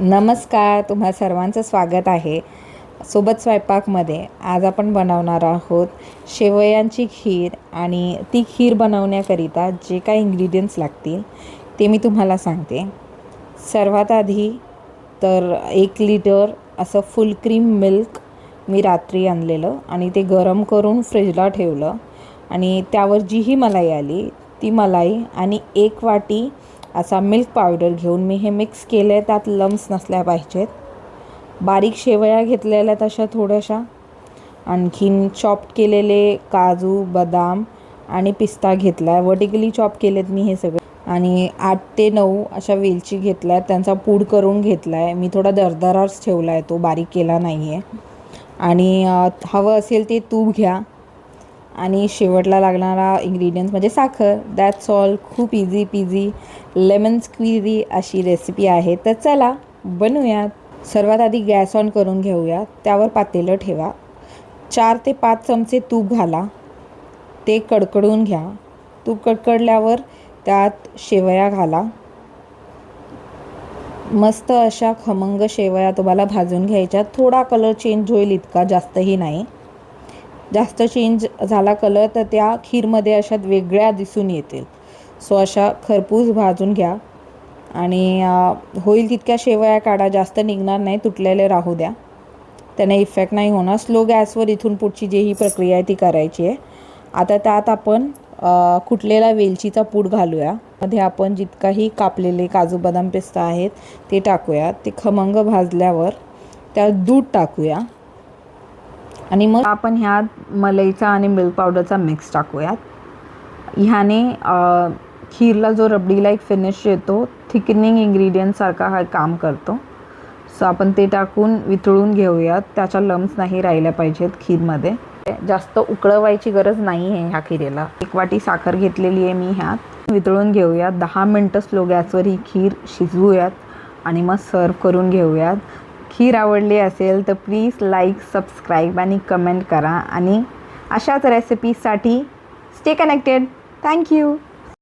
नमस्कार, तुम्हा सर्वांचं स्वागत आहे सोबत स्वयंपाकमध्ये. आज आपण बनवणार आहोत शेवयांची खीर आणि ती खीर बनवण्याकरिता जे काही इंग्रेडियंट्स लागतील ते मी तुम्हाला सांगते. सर्वात आधी तर 1 लिटर असं फुल क्रीम मिल्क मी रात्री आणलेलं आणि ते गरम करून फ्रीजला ठेवलं आणि त्यावर जीही मलाई आली ती मलाई आणि 1 वाटी असा मिल्क पावडर घेऊन मी हे मिक्स केलं आहे. त्यात लम्स नसल्या पाहिजेत. बारीक शेवया घेतलेल्या तशा थोड्याशा, आणखीन चॉप केलेले काजू, बदाम आणि पिस्ता घेतला आहे. वर्टिकली चॉप केलेत मी हे सगळे. आणि 8 ते 9 अशा वेलची घेतल्या आहेत, त्यांचा पूड करून घेतला आहे. मी थोडा दरदराच ठेवला आहे, तो बारीक केला नाही आहे. आणि हवं असेल ते तूप घ्या. आणि शेवटला लागणारा इंग्रेडियंट्स म्हणजे साखर. That's all. खूप इझी पीझी लेमन स्क्वीझी अशी रेसिपी आहे. तर चला बनवूयात. सर्वात आधी गॅस ऑन करून घेऊया. त्यावर पातेलं ठेवा. 4 ते 5 चमचे तूप घाला. ते कडकडून घ्या. तूप कडकडल्यावर त्यात शेवया घाला. मस्त अशा खमंग शेवया तुम्हाला भाजून घ्यायच्या. थोडा कलर चेंज होईल इतका, जास्तही नाही. जास्त चेंज झाला कलर तर त्या खीरमध्ये अशा वेगळ्या दिसून येतील. सो अशा खरपूस भाजून घ्या आणि होईल तितक्या शेवया काढा. जास्त निघणार नाही, तुटलेले राहू द्या, त्याने इफेक्ट नाही होणार. स्लो गॅसवर इथून पुढची जी ही प्रक्रिया आहे ती करायची आहे. आता त्यात आपण कुटलेला वेलचीचा पूड घालूया. मध्ये आपण जितकाही कापलेले काजू, बदाम, पिस्ता आहेत ते टाकूया. ते खमंग भाजल्यावर त्यात दूध टाकूया आणि मग आपण ह्यात मलईचा आणि मिल्क पावडरचा मिक्स टाकूयात. ह्याने खीरला जो रबडीला एक फिनिश येतो, थिकनिंग इंग्रेडियंटसारखा हा काम करतो. सो आपण ते टाकून वितळून घेऊयात. त्याच्या लम्स नाही राहिल्या पाहिजेत खीरमध्ये. जास्त उकळवायची गरज नाही आहे ह्या खीरेला. 1 वाटी साखर घेतलेली आहे मी. ह्यात वितळून घेऊयात. 10 मिनटं स्लो गॅसवर ही खीर शिजवूयात आणि मग सर्व करून घेऊयात. खीर आवडली असेल तर प्लीज लाईक, सबस्क्राईब आणि कमेंट करा. आणि अशाच रेसिपीजसाठी स्टे कनेक्टेड. थँक्यू.